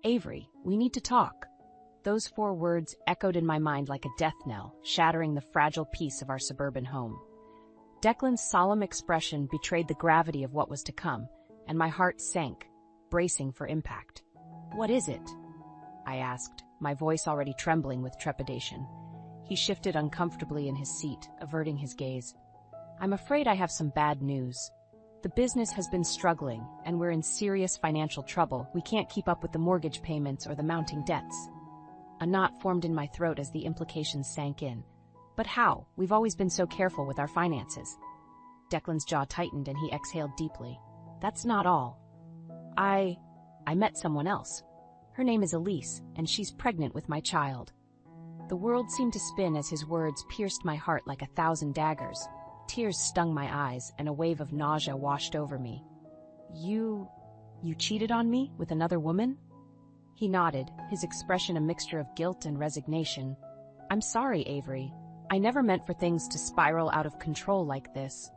Avery, we need to talk. Those 4 words echoed in my mind like a death knell, shattering the fragile peace of our suburban home. Declan's solemn expression betrayed the gravity of what was to come, and my heart sank, bracing for impact. "What is it?" I asked, my voice already trembling with trepidation. He shifted uncomfortably in his seat, averting his gaze. "I'm afraid I have some bad news. The business has been struggling, and we're in serious financial trouble. We can't keep up with the mortgage payments or the mounting debts." A knot formed in my throat as the implications sank in. "But how? We've always been so careful with our finances." Declan's jaw tightened and he exhaled deeply. "That's not all. I met someone else. Her name is Elise, and she's pregnant with my child." The world seemed to spin as his words pierced my heart like 1,000 daggers. Tears stung my eyes, and a wave of nausea washed over me. You cheated on me with another woman?" He nodded, his expression a mixture of guilt and resignation. "I'm sorry, Avery. I never meant for things to spiral out of control like this."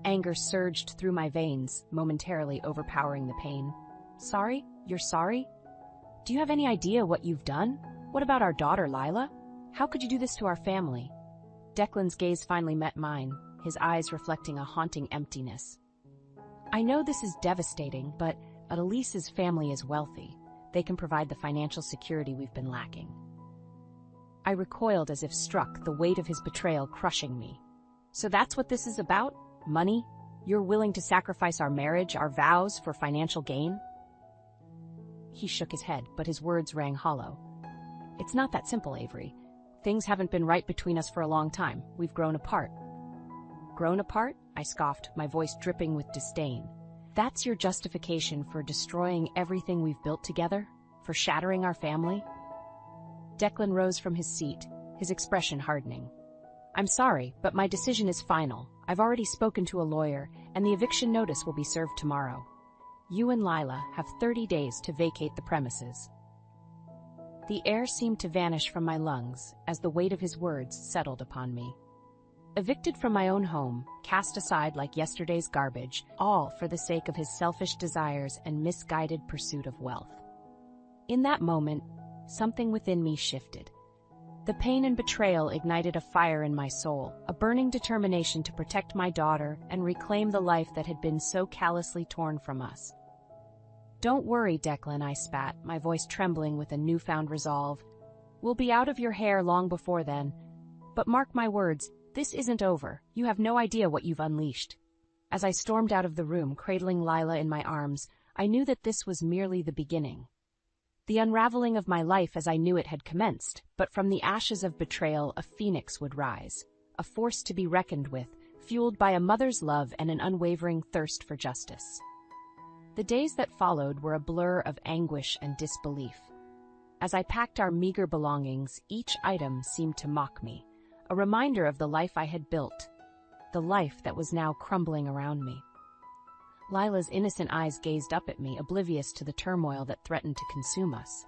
Anger surged through my veins, momentarily overpowering the pain. "Sorry? You're sorry? Do you have any idea what you've done? What about our daughter, Lila? How could you do this to our family?" Declan's gaze finally met mine, his eyes reflecting a haunting emptiness. "I know this is devastating, but Elise's family is wealthy. They can provide the financial security we've been lacking." I recoiled as if struck, the weight of his betrayal crushing me. "So that's what this is about? Money? You're willing to sacrifice our marriage, our vows, for financial gain?" He shook his head, but his words rang hollow. "It's not that simple, Avery. Things haven't been right between us for a long time. We've grown apart." "Grown apart?" I scoffed, my voice dripping with disdain. "That's your justification for destroying everything we've built together? For shattering our family?" Declan rose from his seat, his expression hardening. "I'm sorry, but my decision is final. I've already spoken to a lawyer, and the eviction notice will be served tomorrow. You and Lila have 30 days to vacate the premises." The air seemed to vanish from my lungs as the weight of his words settled upon me. Evicted from my own home, cast aside like yesterday's garbage, all for the sake of his selfish desires and misguided pursuit of wealth. In that moment, something within me shifted. The pain and betrayal ignited a fire in my soul, a burning determination to protect my daughter and reclaim the life that had been so callously torn from us. "Don't worry, Declan," I spat, my voice trembling with a newfound resolve. "We'll be out of your hair long before then. But mark my words, this isn't over. You have no idea what you've unleashed." As I stormed out of the room, cradling Lila in my arms, I knew that this was merely the beginning. The unraveling of my life as I knew it had commenced, but from the ashes of betrayal a phoenix would rise, a force to be reckoned with, fueled by a mother's love and an unwavering thirst for justice. The days that followed were a blur of anguish and disbelief. As I packed our meager belongings, each item seemed to mock me, a reminder of the life I had built, the life that was now crumbling around me. Lila's innocent eyes gazed up at me, oblivious to the turmoil that threatened to consume us.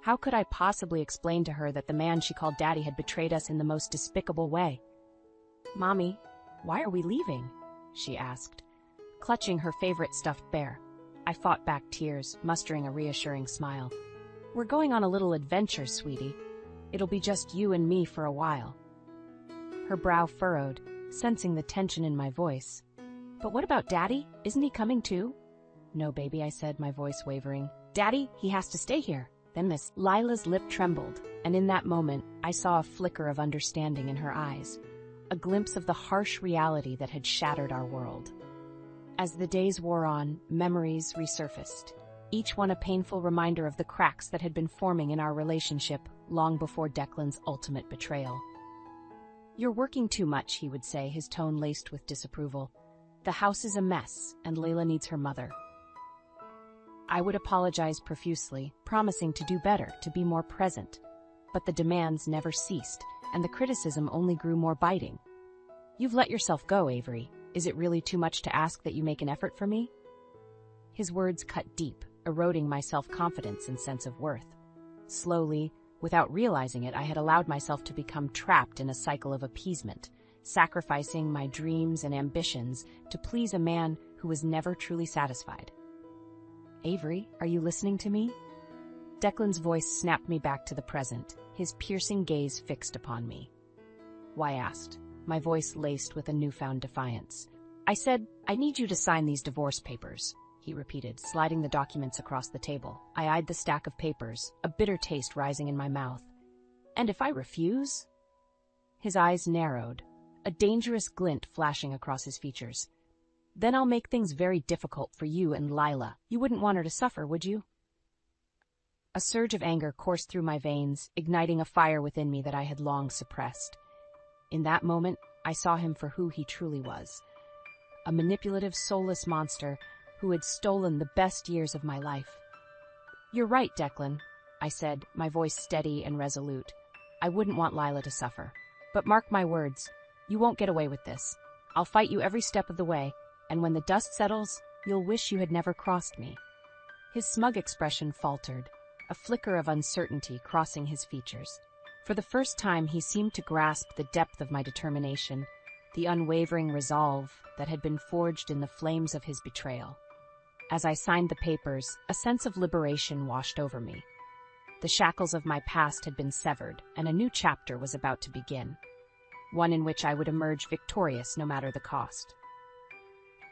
How could I possibly explain to her that the man she called Daddy had betrayed us in the most despicable way? "Mommy, why are we leaving?" she asked, clutching her favorite stuffed bear. I fought back tears, mustering a reassuring smile. "We're going on a little adventure, sweetie. It'll be just you and me for a while." Her brow furrowed, sensing the tension in my voice. "But what about Daddy? Isn't he coming too?" "No, baby," I said, my voice wavering. "Daddy, he has to stay here." Then Miss Lila's lip trembled, and in that moment, I saw a flicker of understanding in her eyes, a glimpse of the harsh reality that had shattered our world. As the days wore on, memories resurfaced, each one a painful reminder of the cracks that had been forming in our relationship long before Declan's ultimate betrayal. "You're working too much," he would say, his tone laced with disapproval. "The house is a mess, and Layla needs her mother." I would apologize profusely, promising to do better, to be more present. But the demands never ceased, and the criticism only grew more biting. "You've let yourself go, Avery. Is it really too much to ask that you make an effort for me?" His words cut deep, eroding my self-confidence and sense of worth. Slowly, without realizing it, I had allowed myself to become trapped in a cycle of appeasement, sacrificing my dreams and ambitions to please a man who was never truly satisfied. "Avery, are you listening to me?" Declan's voice snapped me back to the present, his piercing gaze fixed upon me. "Why?" asked, my voice laced with a newfound defiance. "I said, I need you to sign these divorce papers," he repeated, sliding the documents across the table. I eyed the stack of papers, a bitter taste rising in my mouth. "And if I refuse?" His eyes narrowed, a dangerous glint flashing across his features. "Then I'll make things very difficult for you and Lila. You wouldn't want her to suffer, would you?" A surge of anger coursed through my veins, igniting a fire within me that I had long suppressed. In that moment, I saw him for who he truly was. A manipulative, soulless monster who had stolen the best years of my life. "You're right, Declan," I said, my voice steady and resolute. "I wouldn't want Lila to suffer. But mark my words, you won't get away with this. I'll fight you every step of the way, and when the dust settles, you'll wish you had never crossed me." His smug expression faltered, a flicker of uncertainty crossing his features. For the first time, he seemed to grasp the depth of my determination, the unwavering resolve that had been forged in the flames of his betrayal. As I signed the papers, a sense of liberation washed over me. The shackles of my past had been severed, and a new chapter was about to begin, one in which I would emerge victorious no matter the cost.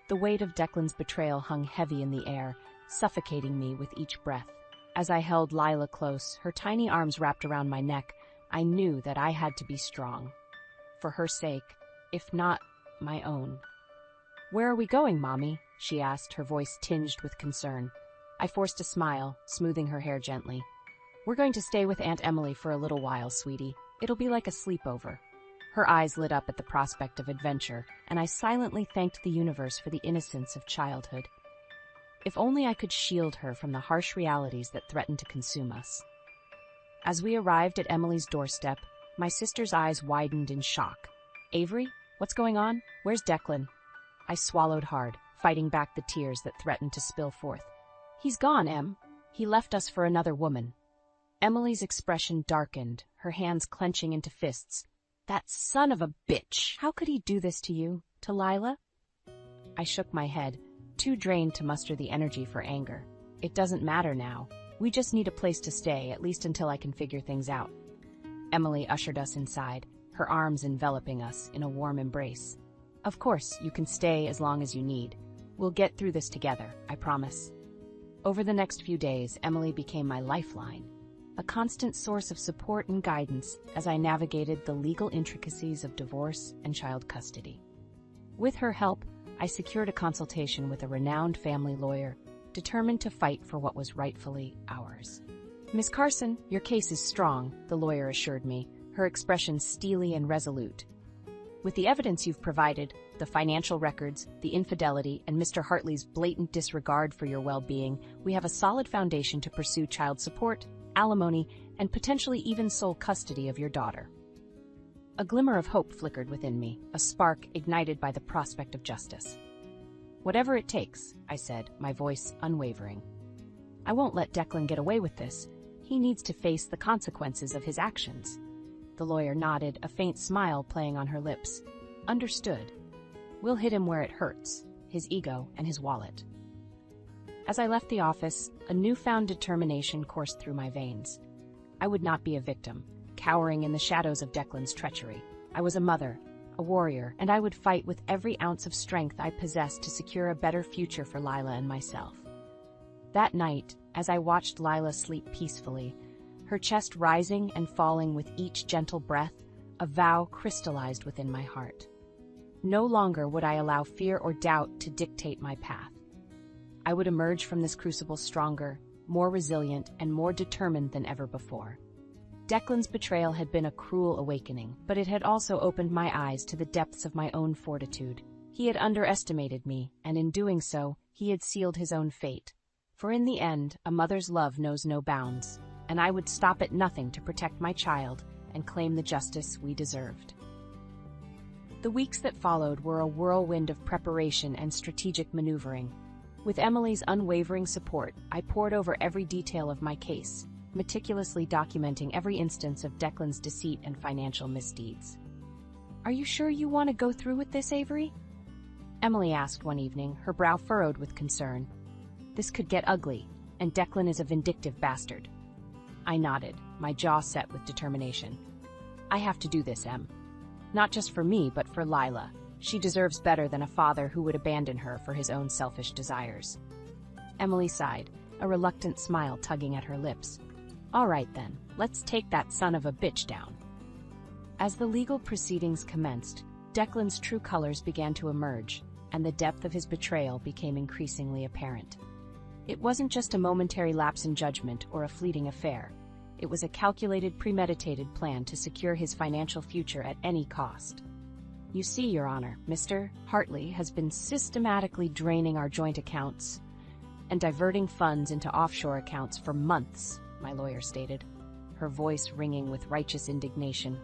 The weight of Declan's betrayal hung heavy in the air, suffocating me with each breath. As I held Lila close, her tiny arms wrapped around my neck, I knew that I had to be strong. For her sake, if not my own. "Where are we going, Mommy?" she asked, her voice tinged with concern. I forced a smile, smoothing her hair gently. "We're going to stay with Aunt Emily for a little while, sweetie. It'll be like a sleepover." Her eyes lit up at the prospect of adventure, and I silently thanked the universe for the innocence of childhood. If only I could shield her from the harsh realities that threatened to consume us. As we arrived at Emily's doorstep, my sister's eyes widened in shock. "Avery, what's going on? Where's Declan?" I swallowed hard, fighting back the tears that threatened to spill forth. "He's gone, Em. He left us for another woman." Emily's expression darkened, her hands clenching into fists. "That son of a bitch! How could he do this to you? To Lila?" I shook my head, too drained to muster the energy for anger. "It doesn't matter now. We just need a place to stay, at least until I can figure things out." Emily ushered us inside, her arms enveloping us in a warm embrace. "Of course, you can stay as long as you need. We'll get through this together, I promise." Over the next few days, Emily became my lifeline, a constant source of support and guidance as I navigated the legal intricacies of divorce and child custody. With her help, I secured a consultation with a renowned family lawyer, determined to fight for what was rightfully ours. "Miss Carson, your case is strong," the lawyer assured me, her expression steely and resolute. "With the evidence you've provided, the financial records, the infidelity, and Mr. Hartley's blatant disregard for your well-being, we have a solid foundation to pursue child support, alimony, and potentially even sole custody of your daughter." A glimmer of hope flickered within me, a spark ignited by the prospect of justice. "Whatever it takes," I said, my voice unwavering. "I won't let Declan get away with this. He needs to face the consequences of his actions." The lawyer nodded, a faint smile playing on her lips. "Understood. We'll hit him where it hurts, his ego and his wallet." As I left the office, a newfound determination coursed through my veins. I would not be a victim, cowering in the shadows of Declan's treachery. I was a mother, a warrior, and I would fight with every ounce of strength I possessed to secure a better future for Lila and myself. That night, as I watched Lila sleep peacefully, her chest rising and falling with each gentle breath, a vow crystallized within my heart. No longer would I allow fear or doubt to dictate my path. I would emerge from this crucible stronger, more resilient, and more determined than ever before. Declan's betrayal had been a cruel awakening, but it had also opened my eyes to the depths of my own fortitude. He had underestimated me, and in doing so, he had sealed his own fate. For in the end, a mother's love knows no bounds, and I would stop at nothing to protect my child and claim the justice we deserved. The weeks that followed were a whirlwind of preparation and strategic maneuvering. With Emily's unwavering support, I pored over every detail of my case, meticulously documenting every instance of Declan's deceit and financial misdeeds. "Are you sure you want to go through with this, Avery?" Emily asked one evening, her brow furrowed with concern. "This could get ugly, and Declan is a vindictive bastard. I nodded, my jaw set with determination. I have to do this, Em. Not just for me, but for Lila. She deserves better than a father who would abandon her for his own selfish desires. Emily sighed, a reluctant smile tugging at her lips. All right then, let's take that son of a bitch down. As the legal proceedings commenced, Declan's true colors began to emerge, and the depth of his betrayal became increasingly apparent. It wasn't just a momentary lapse in judgment or a fleeting affair. It was a calculated, premeditated plan to secure his financial future at any cost. You see, Your Honor, Mr. Hartley has been systematically draining our joint accounts and diverting funds into offshore accounts for months, my lawyer stated, her voice ringing with righteous indignation.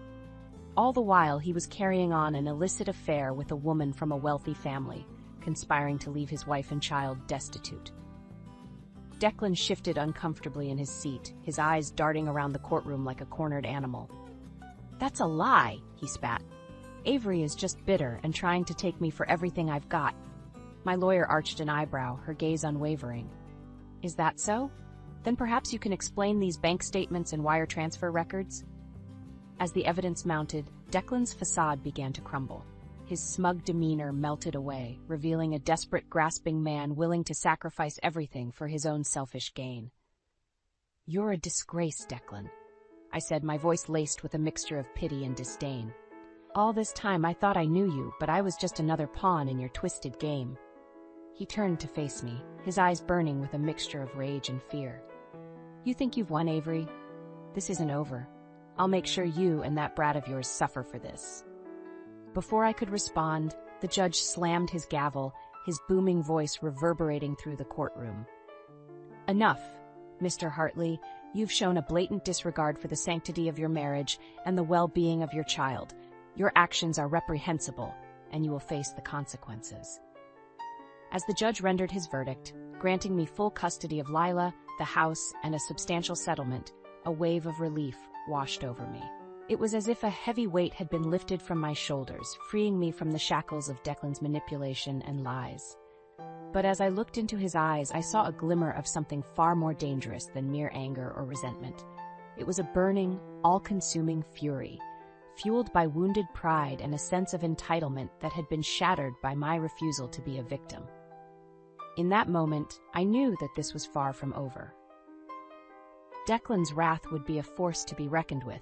All the while, he was carrying on an illicit affair with a woman from a wealthy family, conspiring to leave his wife and child destitute. Declan shifted uncomfortably in his seat, his eyes darting around the courtroom like a cornered animal. That's a lie, he spat. Avery is just bitter and trying to take me for everything I've got. My lawyer arched an eyebrow, her gaze unwavering. Is that so? Then perhaps you can explain these bank statements and wire transfer records? As the evidence mounted, Declan's facade began to crumble. His smug demeanor melted away, revealing a desperate, grasping man willing to sacrifice everything for his own selfish gain. You're a disgrace, Declan, I said, my voice laced with a mixture of pity and disdain. All this time I thought I knew you, but I was just another pawn in your twisted game. He turned to face me, his eyes burning with a mixture of rage and fear. You think you've won, Avery? This isn't over. I'll make sure you and that brat of yours suffer for this. Before I could respond, the judge slammed his gavel, his booming voice reverberating through the courtroom. Enough, Mr. Hartley. You've shown a blatant disregard for the sanctity of your marriage and the well-being of your child. Your actions are reprehensible, and you will face the consequences. As the judge rendered his verdict, granting me full custody of Lila, the house, and a substantial settlement, a wave of relief washed over me. It was as if a heavy weight had been lifted from my shoulders, freeing me from the shackles of Declan's manipulation and lies. But as I looked into his eyes, I saw a glimmer of something far more dangerous than mere anger or resentment. It was a burning, all-consuming fury, fueled by wounded pride and a sense of entitlement that had been shattered by my refusal to be a victim. In that moment, I knew that this was far from over. Declan's wrath would be a force to be reckoned with,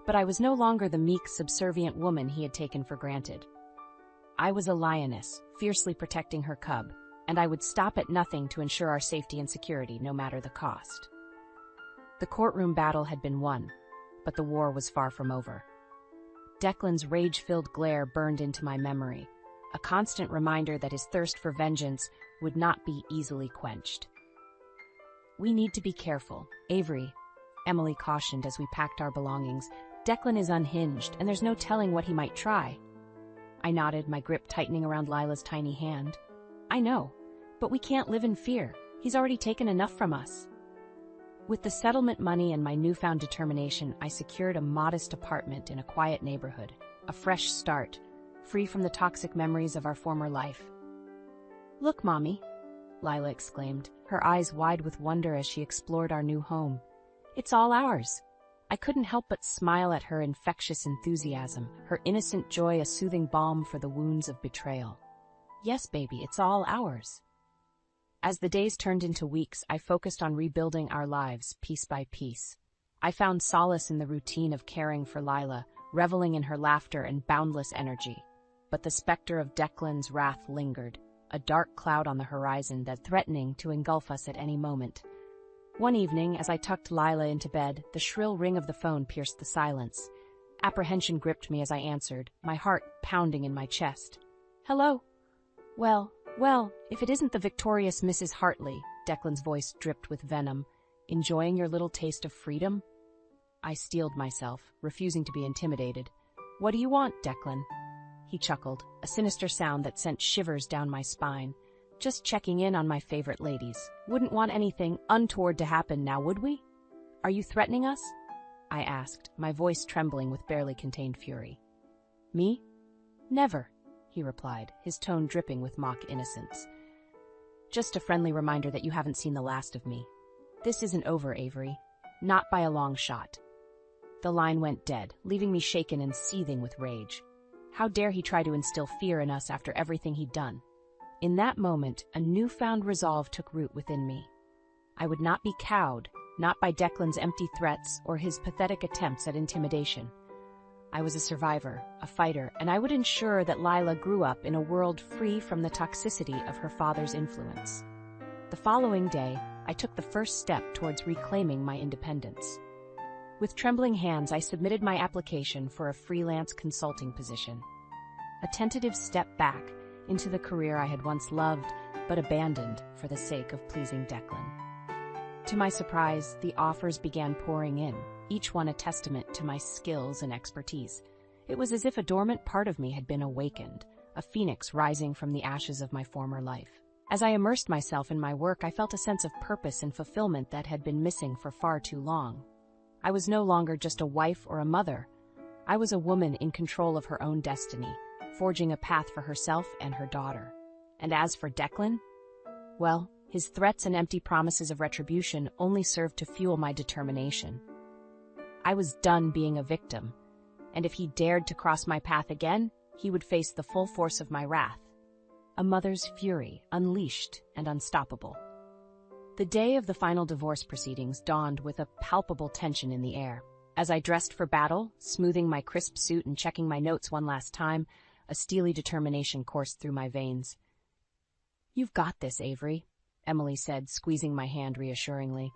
but I was no longer the meek, subservient woman he had taken for granted. I was a lioness, fiercely protecting her cub, and I would stop at nothing to ensure our safety and security, no matter the cost. The courtroom battle had been won, but the war was far from over. Declan's rage-filled glare burned into my memory, a constant reminder that his thirst for vengeance would not be easily quenched. We need to be careful, Avery, Emily cautioned as we packed our belongings. Declan is unhinged, and there's no telling what he might try. I nodded, my grip tightening around Lila's tiny hand. I know, but we can't live in fear. He's already taken enough from us. With the settlement money and my newfound determination, I secured a modest apartment in a quiet neighborhood, a fresh start, free from the toxic memories of our former life. Look, Mommy, Lila exclaimed, her eyes wide with wonder as she explored our new home. It's all ours. I couldn't help but smile at her infectious enthusiasm, her innocent joy a soothing balm for the wounds of betrayal. Yes, baby, it's all ours. As the days turned into weeks, I focused on rebuilding our lives piece by piece. I found solace in the routine of caring for Lila, reveling in her laughter and boundless energy. But the specter of Declan's wrath lingered, a dark cloud on the horizon that threatening to engulf us at any moment. One evening, as I tucked Lila into bed, the shrill ring of the phone pierced the silence. Apprehension gripped me as I answered, my heart pounding in my chest. Hello? Well, if it isn't the victorious Mrs. Hartley, Declan's voice dripped with venom. Enjoying your little taste of freedom? I steeled myself, refusing to be intimidated. What do you want, Declan? He chuckled, a sinister sound that sent shivers down my spine. Just checking in on my favorite ladies. Wouldn't want anything untoward to happen now, would we? Are you threatening us? I asked, my voice trembling with barely contained fury. Me? Never, he replied, his tone dripping with mock innocence. Just a friendly reminder that you haven't seen the last of me. This isn't over, Avery. Not by a long shot. The line went dead, leaving me shaken and seething with rage. How dare he try to instill fear in us after everything he'd done? In that moment, a newfound resolve took root within me. I would not be cowed, not by Declan's empty threats or his pathetic attempts at intimidation. I was a survivor, a fighter, and I would ensure that Lila grew up in a world free from the toxicity of her father's influence. The following day, I took the first step towards reclaiming my independence. With trembling hands, I submitted my application for a freelance consulting position. A tentative step back into the career I had once loved but abandoned for the sake of pleasing Declan. To my surprise, the offers began pouring in, each one a testament to my skills and expertise. It was as if a dormant part of me had been awakened, a phoenix rising from the ashes of my former life. As I immersed myself in my work, I felt a sense of purpose and fulfillment that had been missing for far too long. I was no longer just a wife or a mother. I was a woman in control of her own destiny, forging a path for herself and her daughter. And as for Declan, well, his threats and empty promises of retribution only served to fuel my determination. I was done being a victim, and if he dared to cross my path again, he would face the full force of my wrath. A mother's fury, unleashed and unstoppable. The day of the final divorce proceedings dawned with a palpable tension in the air. As I dressed for battle, smoothing my crisp suit and checking my notes one last time, a steely determination coursed through my veins. "You've got this, Avery," Emily said, squeezing my hand reassuringly.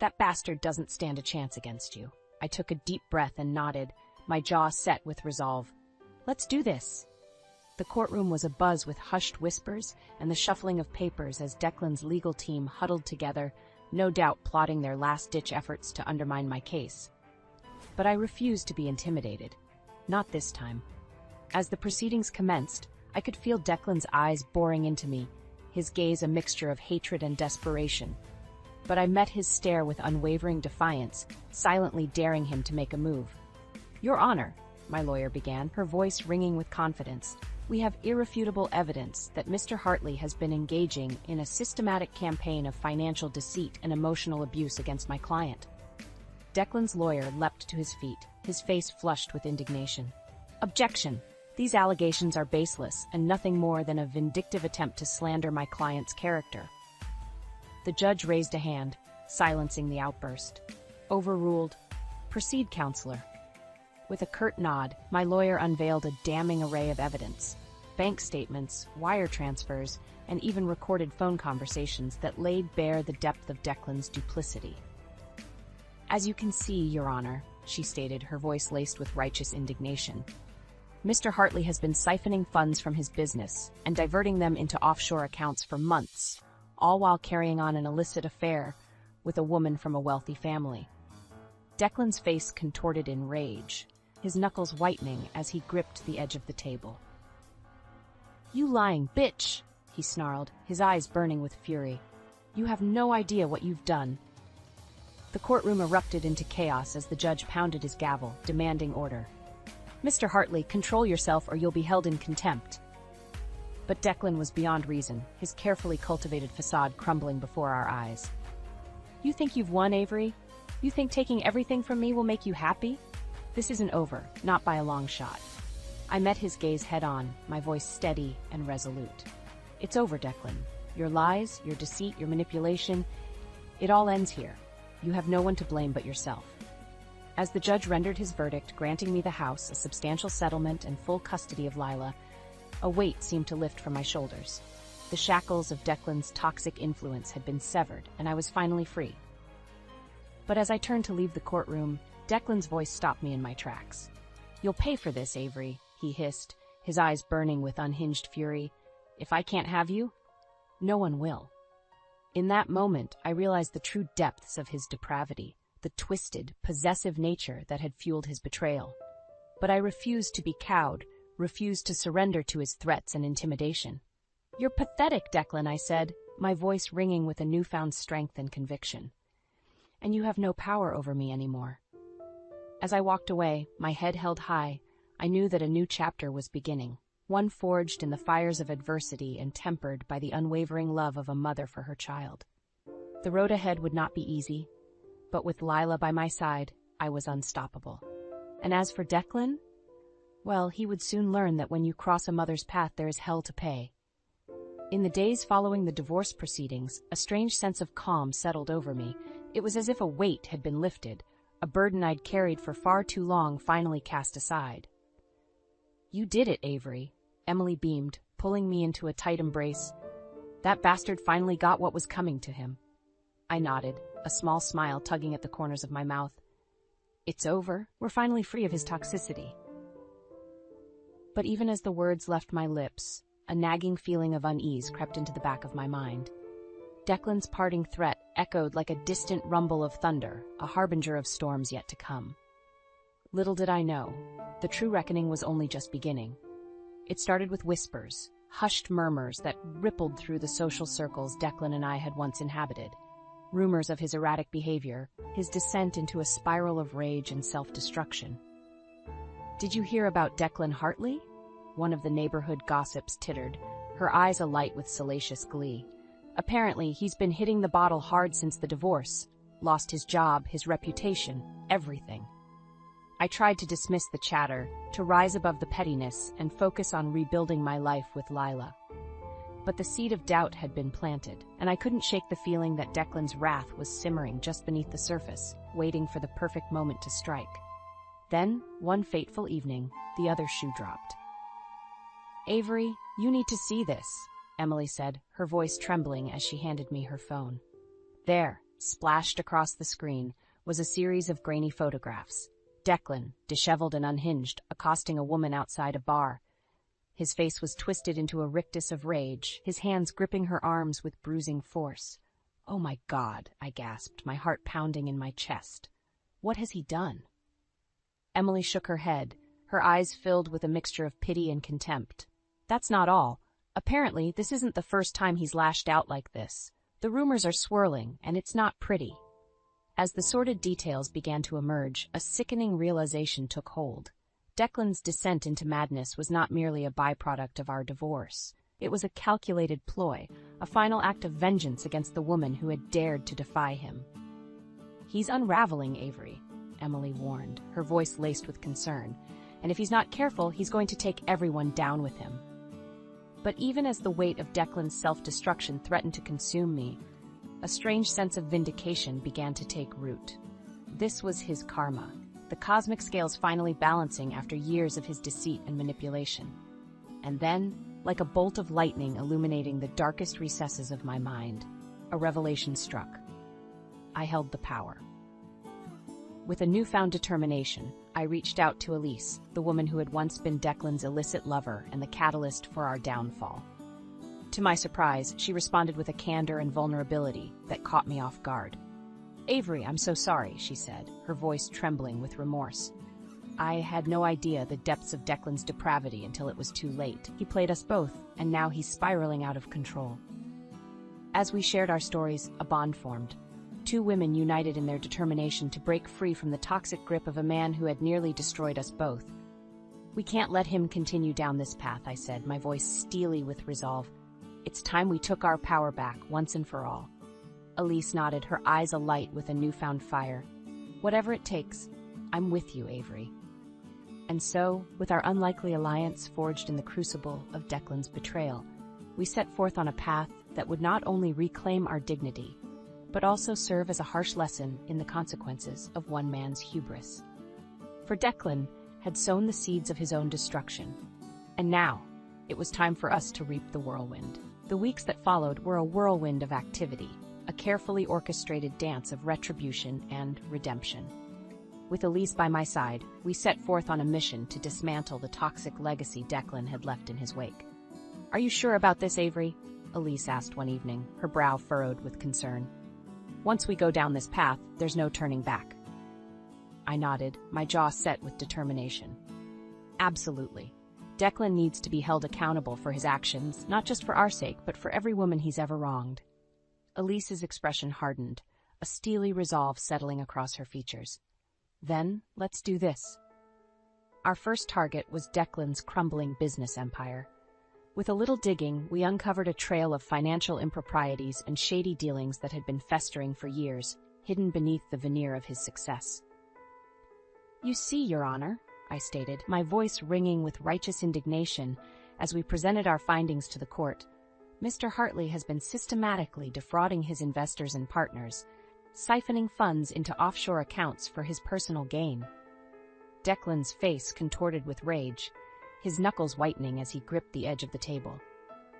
"That bastard doesn't stand a chance against you." I took a deep breath and nodded, my jaw set with resolve. "Let's do this." The courtroom was abuzz with hushed whispers and the shuffling of papers as Declan's legal team huddled together, no doubt plotting their last-ditch efforts to undermine my case. But I refused to be intimidated. Not this time. As the proceedings commenced, I could feel Declan's eyes boring into me, his gaze a mixture of hatred and desperation. But I met his stare with unwavering defiance, silently daring him to make a move. "Your Honor," my lawyer began, her voice ringing with confidence, "we have irrefutable evidence that Mr. Hartley has been engaging in a systematic campaign of financial deceit and emotional abuse against my client." Declan's lawyer leapt to his feet, his face flushed with indignation. "Objection! These allegations are baseless and nothing more than a vindictive attempt to slander my client's character." The judge raised a hand, silencing the outburst. "Overruled. Proceed, counselor." With a curt nod, my lawyer unveiled a damning array of evidence. Bank statements, wire transfers, and even recorded phone conversations that laid bare the depth of Declan's duplicity. "As you can see, Your Honor," she stated, her voice laced with righteous indignation, "Mr. Hartley has been siphoning funds from his business and diverting them into offshore accounts for months, all while carrying on an illicit affair with a woman from a wealthy family." Declan's face contorted in rage, his knuckles whitening as he gripped the edge of the table. "You lying bitch!" he snarled, his eyes burning with fury. "You have no idea what you've done." The courtroom erupted into chaos as the judge pounded his gavel, demanding order. "Mr. Hartley, control yourself or you'll be held in contempt." But Declan was beyond reason, his carefully cultivated facade crumbling before our eyes. "You think you've won, Avery? You think taking everything from me will make you happy? This isn't over, not by a long shot." I met his gaze head-on, my voice steady and resolute. "It's over, Declan. Your lies, your deceit, your manipulation, it all ends here. You have no one to blame but yourself." As the judge rendered his verdict, granting me the house, a substantial settlement, and full custody of Lila, a weight seemed to lift from my shoulders. The shackles of Declan's toxic influence had been severed, and I was finally free. But as I turned to leave the courtroom, Declan's voice stopped me in my tracks. "You'll pay for this, Avery," he hissed, his eyes burning with unhinged fury. "If I can't have you, no one will." In that moment, I realized the true depths of his depravity, the twisted, possessive nature that had fueled his betrayal. But I refused to be cowed, refused to surrender to his threats and intimidation. "You're pathetic, Declan," I said, my voice ringing with a newfound strength and conviction. "And you have no power over me anymore." As I walked away, my head held high, I knew that a new chapter was beginning, one forged in the fires of adversity and tempered by the unwavering love of a mother for her child. The road ahead would not be easy. But with Lila by my side, I was unstoppable. And as for Declan, well, he would soon learn that when you cross a mother's path, there is hell to pay. In the days following the divorce proceedings, a strange sense of calm settled over me. It was as if a weight had been lifted, a burden I'd carried for far too long finally cast aside. "You did it, Avery," Emily beamed, pulling me into a tight embrace. "That bastard finally got what was coming to him." I nodded, a small smile tugging at the corners of my mouth. "It's over. We're finally free of his toxicity." But even as the words left my lips, a nagging feeling of unease crept into the back of my mind. Declan's parting threat echoed like a distant rumble of thunder, a harbinger of storms yet to come. Little did I know, the true reckoning was only just beginning. It started with whispers, hushed murmurs that rippled through the social circles Declan and I had once inhabited. Rumors of his erratic behavior, his descent into a spiral of rage and self-destruction. "Did you hear about Declan Hartley?" One of the neighborhood gossips tittered, her eyes alight with salacious glee. "Apparently, he's been hitting the bottle hard since the divorce. Lost his job, his reputation, everything." I tried to dismiss the chatter, to rise above the pettiness and focus on rebuilding my life with Lila. But the seed of doubt had been planted, and I couldn't shake the feeling that Declan's wrath was simmering just beneath the surface, waiting for the perfect moment to strike. Then, one fateful evening, the other shoe dropped. "Avery, you need to see this," Emily said, her voice trembling as she handed me her phone. There, splashed across the screen, was a series of grainy photographs. Declan, disheveled and unhinged, accosting a woman outside a bar. His face was twisted into a rictus of rage, his hands gripping her arms with bruising force. "Oh my God," I gasped, my heart pounding in my chest. "What has he done?" Emily shook her head, her eyes filled with a mixture of pity and contempt. "That's not all. Apparently, this isn't the first time he's lashed out like this. The rumors are swirling, and it's not pretty." As the sordid details began to emerge, a sickening realization took hold. Declan's descent into madness was not merely a byproduct of our divorce. It was a calculated ploy, a final act of vengeance against the woman who had dared to defy him. "He's unraveling, Avery," Emily warned, her voice laced with concern. "And if he's not careful, he's going to take everyone down with him." But even as the weight of Declan's self-destruction threatened to consume me, a strange sense of vindication began to take root. This was his karma, the cosmic scales finally balancing after years of his deceit and manipulation. And then, like a bolt of lightning illuminating the darkest recesses of my mind, a revelation struck. I held the power. With a newfound determination, I reached out to Elise, the woman who had once been Declan's illicit lover and the catalyst for our downfall. To my surprise, she responded with a candor and vulnerability that caught me off guard. "Avery, I'm so sorry," she said, her voice trembling with remorse. "I had no idea the depths of Declan's depravity until it was too late. He played us both, and now he's spiraling out of control." As we shared our stories, a bond formed. Two women united in their determination to break free from the toxic grip of a man who had nearly destroyed us both. "We can't let him continue down this path," I said, my voice steely with resolve. "It's time we took our power back, once and for all." Elise nodded, her eyes alight with a newfound fire. "Whatever it takes, I'm with you, Avery." And so, with our unlikely alliance forged in the crucible of Declan's betrayal, we set forth on a path that would not only reclaim our dignity, but also serve as a harsh lesson in the consequences of one man's hubris. For Declan had sown the seeds of his own destruction, and now it was time for us to reap the whirlwind. The weeks that followed were a whirlwind of activity, a carefully orchestrated dance of retribution and redemption. With Elise by my side, we set forth on a mission to dismantle the toxic legacy Declan had left in his wake. "Are you sure about this, Avery?" Elise asked one evening, her brow furrowed with concern. "Once we go down this path, there's no turning back." I nodded, my jaw set with determination. "Absolutely. Declan needs to be held accountable for his actions, not just for our sake, but for every woman he's ever wronged." Elise's expression hardened, a steely resolve settling across her features. "Then, let's do this." Our first target was Declan's crumbling business empire. With a little digging, we uncovered a trail of financial improprieties and shady dealings that had been festering for years, hidden beneath the veneer of his success. "You see, Your Honor," I stated, my voice ringing with righteous indignation as we presented our findings to the court, "Mr. Hartley has been systematically defrauding his investors and partners, siphoning funds into offshore accounts for his personal gain." Declan's face contorted with rage, his knuckles whitening as he gripped the edge of the table.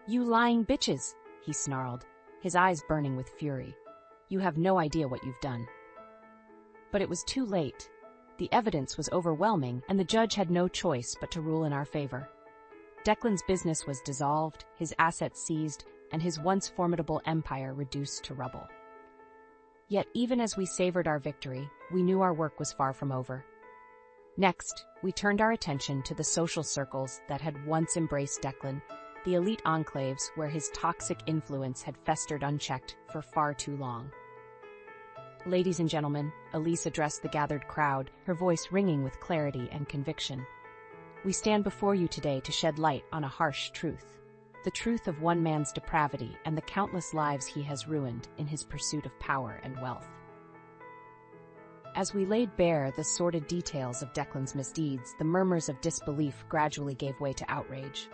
"You lying bitches," he snarled, his eyes burning with fury. "You have no idea what you've done." But it was too late. The evidence was overwhelming, and the judge had no choice but to rule in our favor. Declan's business was dissolved, his assets seized, and his once formidable empire reduced to rubble. Yet even as we savored our victory, we knew our work was far from over. Next, we turned our attention to the social circles that had once embraced Declan, the elite enclaves where his toxic influence had festered unchecked for far too long. "Ladies and gentlemen," Elise addressed the gathered crowd, her voice ringing with clarity and conviction. "We stand before you today to shed light on a harsh truth. The truth of one man's depravity and the countless lives he has ruined in his pursuit of power and wealth." As we laid bare the sordid details of Declan's misdeeds, the murmurs of disbelief gradually gave way to outrage.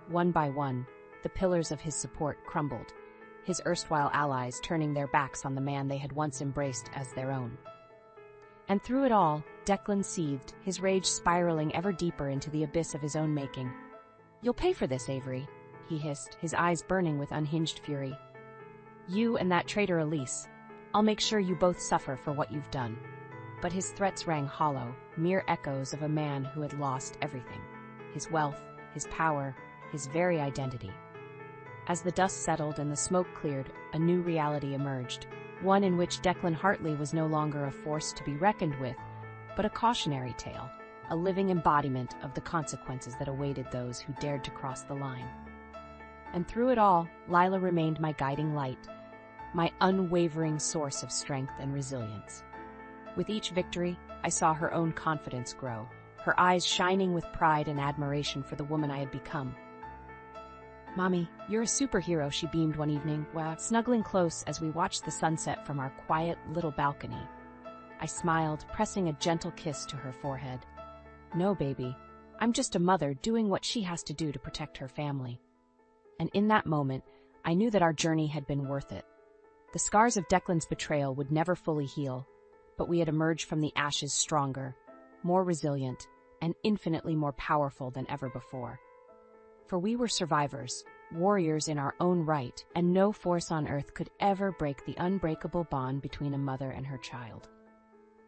One by one, the pillars of his support crumbled, his erstwhile allies turning their backs on the man they had once embraced as their own. And through it all, Declan seethed, his rage spiraling ever deeper into the abyss of his own making. "You'll pay for this, Avery," he hissed, his eyes burning with unhinged fury. "You and that traitor Elise. I'll make sure you both suffer for what you've done." But his threats rang hollow, mere echoes of a man who had lost everything: his wealth, his power, his very identity. As the dust settled and the smoke cleared, a new reality emerged, one in which Declan Hartley was no longer a force to be reckoned with, but a cautionary tale, a living embodiment of the consequences that awaited those who dared to cross the line. And through it all, Lila remained my guiding light, my unwavering source of strength and resilience. With each victory, I saw her own confidence grow, her eyes shining with pride and admiration for the woman I had become. "Mommy, you're a superhero," she beamed one evening, while snuggling close as we watched the sunset from our quiet little balcony. I smiled, pressing a gentle kiss to her forehead. "No, baby, I'm just a mother doing what she has to do to protect her family." And in that moment, I knew that our journey had been worth it. The scars of Declan's betrayal would never fully heal, but we had emerged from the ashes stronger, more resilient, and infinitely more powerful than ever before. For we were survivors, warriors in our own right, and no force on earth could ever break the unbreakable bond between a mother and her child.